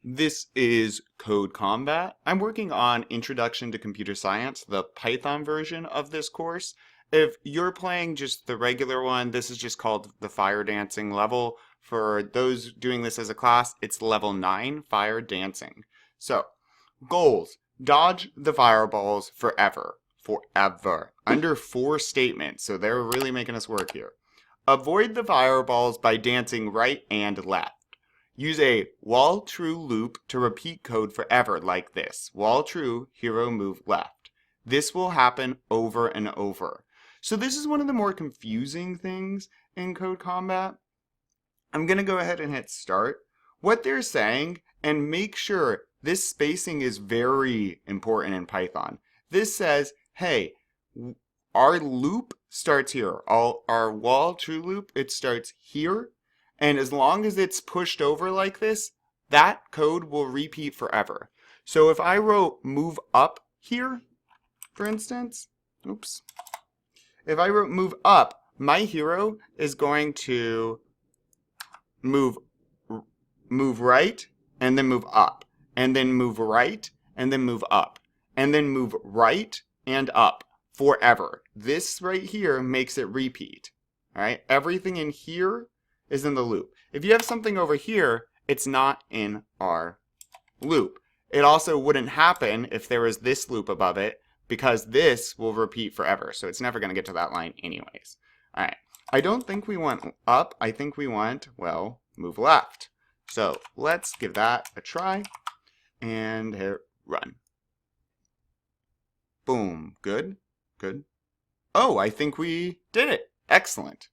This is Code Combat. I'm working on Introduction to Computer Science, the Python version of this course. If you're playing just the regular one, this is just called the Fire Dancing level. For those doing this as a class, it's level 9, Fire Dancing. So, goals. Dodge the fireballs forever. Forever. Under 4 statements, so they're really making us work here. Avoid the fireballs by dancing right and left. Use a while true loop to repeat code forever like this. While true, hero move left. This will happen over and over. So this is one of the more confusing things in Code Combat. I'm going to go ahead and hit start. What they're saying, and make sure this spacing is very important in Python. This says, hey, our loop starts here. Our while true loop, it starts here. And as long as it's pushed over like this, that code will repeat forever. So if I wrote move up here, for instance, oops. If I wrote move up, my hero is going to move right, and then move up, and then move right, and then move up, and then move right and up forever. This right here makes it repeat. All right, everything in here is in the loop. If you have something over here, it's not in our loop. It also wouldn't happen if there was this loop above it, because this will repeat forever. So it's never going to get to that line anyways. All right. I don't think we want up. I think we want, well, move left. So let's give that a try and hit run. Boom. Good. Good. Oh, I think we did it. Excellent.